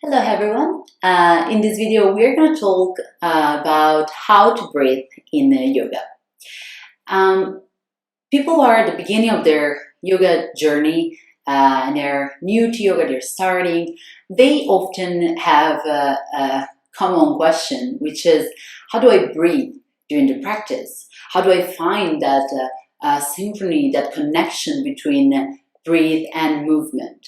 Hello everyone. In this video we're going to talk about how to breathe in yoga. People are at the beginning of their yoga journey and they're new to yoga, they're starting. They often have a common question, which is, how do I breathe during the practice? How do I find that synchrony, that connection between breathe and movement?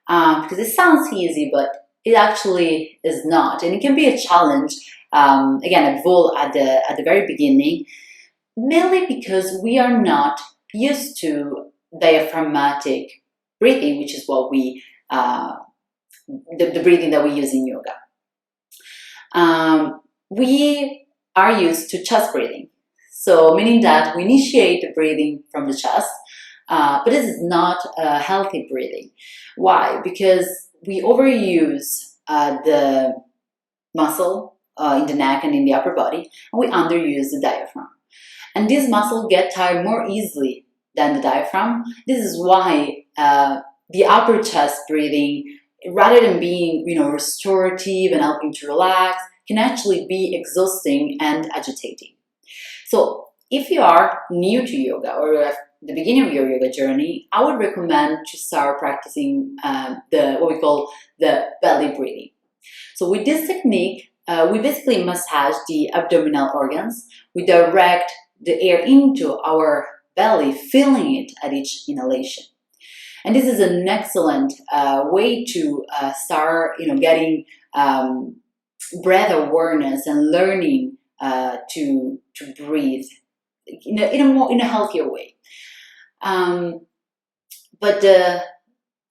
Because it sounds easy, but it actually is not, and it can be a challenge. Again, at the very beginning, mainly because we are not used to diaphragmatic breathing, which is what the breathing that we use in yoga. We are used to chest breathing, so meaning that we initiate the breathing from the chest, but this is not a healthy breathing. Why? Because we overuse the muscle in the neck and in the upper body, and we underuse the diaphragm. And these muscles get tired more easily than the diaphragm. This is why the upper chest breathing, rather than being restorative and helping to relax, can actually be exhausting and agitating. So if you are new to yoga or at the beginning of your yoga journey, I would recommend to start practicing what we call the belly breathing. So with this technique, we basically massage the abdominal organs. We direct the air into our belly, filling it at each inhalation. And this is an excellent way to start, getting breath awareness and learning to breathe in a healthier way. But the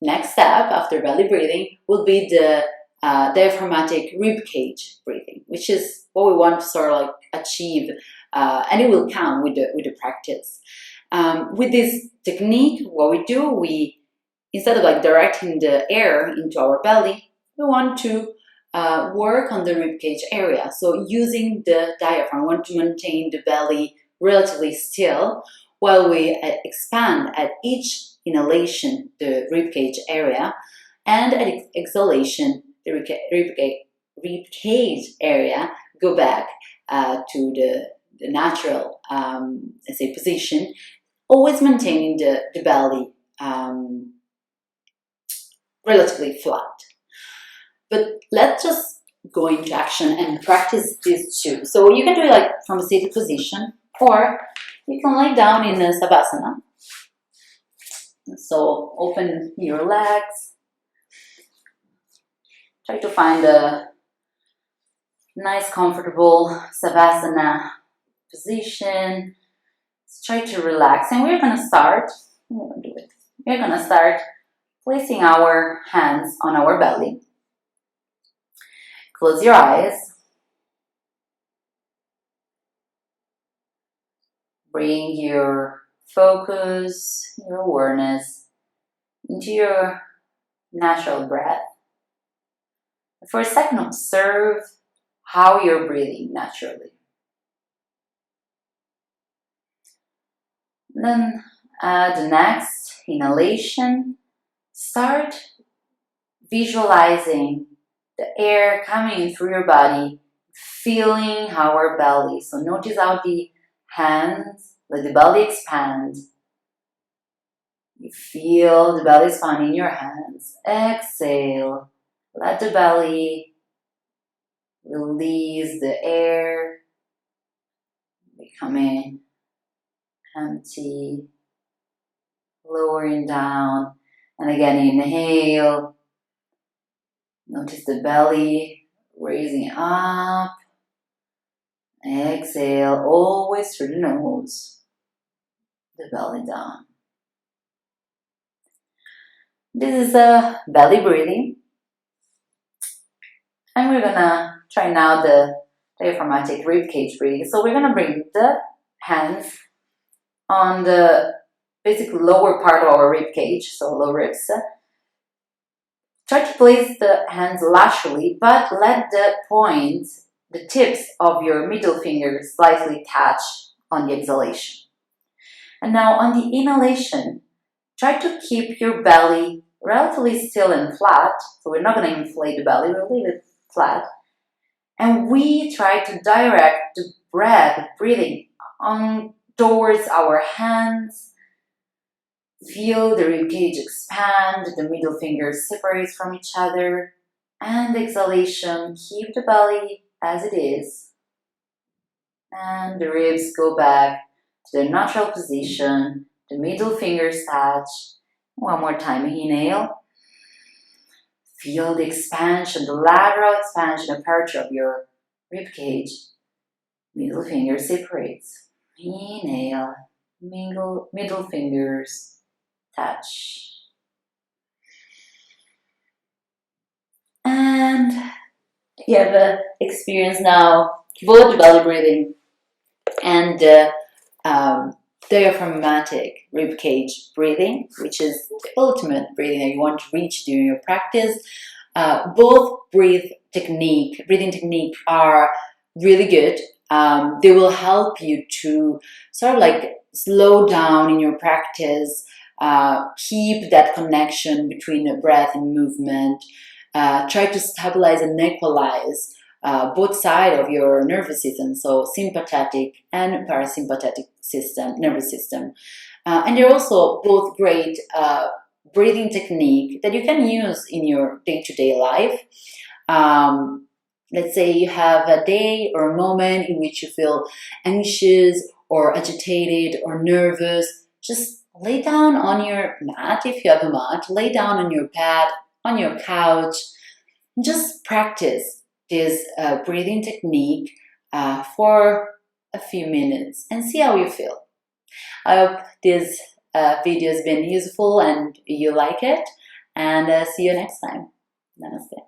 next step after belly breathing will be the diaphragmatic rib cage breathing, which is what we want to sort of achieve, and it will come with the practice. With this technique, what we do, instead of directing the air into our belly, we want to work on the rib cage area. So using the diaphragm, we want to maintain the belly relatively still while we expand at each inhalation the rib cage area, and at exhalation the rib cage area go back to the natural let's say position, always maintaining the belly relatively flat. But let's just go into action and practice these two. So you can do it from a seated position, or you can lay down in a savasana. So open your legs. Try to find a nice, comfortable savasana position. Try to relax, and we're going to start. We're going to start placing our hands on our belly. Close your eyes. Bring your focus, your awareness into your natural breath. For a second, observe how you're breathing naturally. Then the next inhalation, start visualizing the air coming through your body, feeling our belly. So notice how the hands, let the belly expand. You feel the belly expand in your hands. Exhale. Let the belly release the air, becoming empty, lowering down. And again, inhale. Notice the belly raising up. Exhale, always through the nose, the belly down. This is a belly breathing. And we're gonna try now the diaphragmatic rib cage breathing. So we're gonna bring the hands on the basically lower part of our rib cage, so low ribs. Try to place the hands laterally, but let the tips of your middle fingers slightly touch on the exhalation. And now on the inhalation, try to keep your belly relatively still and flat. So we're not going to inflate the belly, we'll leave it flat. And we try to direct the breathing on towards our hands. Feel the ribcage expand, the middle fingers separate from each other. And exhalation, keep the belly as it is. And the ribs go back to their natural position. The middle fingers touch. One more time, inhale. Feel the expansion, the lateral expansion, aperture of your ribcage. Middle finger separates. Inhale, middle fingers touch. And you have experience now both belly breathing and diaphragmatic ribcage breathing, which is the ultimate breathing that you want to reach during your practice. Both breathing technique are really good. They will help you to sort of like slow down in your practice, keep that connection between the breath and movement, try to stabilize and equalize both sides of your nervous system, so sympathetic and parasympathetic nervous system. And they're also both great breathing technique that you can use in your day-to-day life. Let's say you have a day or a moment in which you feel anxious or agitated or nervous. Just lay down on your mat, if you have a mat, lay down on your bed, on your couch, and just practice this breathing technique for a few minutes and see how you feel. I hope this video has been useful and you like it, and see you next time. Namaste.